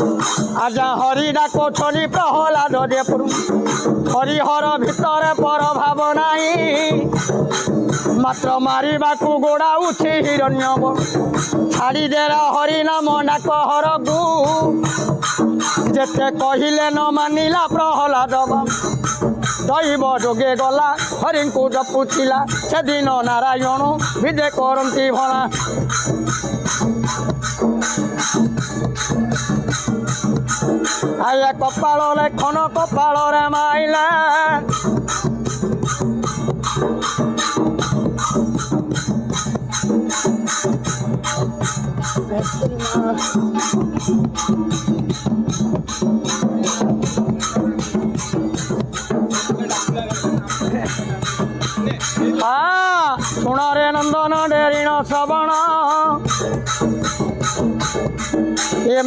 आजा हरि डाको छनी प्रहलाद देपुर हरिहर भितर पर भाव नाही मात्र मारिबाकू गोड़ाउछि हिरण्यव छाड़ी देला हरि नाम डाक हरगु जेते कहिले न मानिला प्रहलाद दैव जोगे गला हरि को जपुथिला से दिन नारायण विदे करती भला आया कपाल लेखन कपाल रे माइला हाँ सुन रे नंदन डेरीण श्रवण ये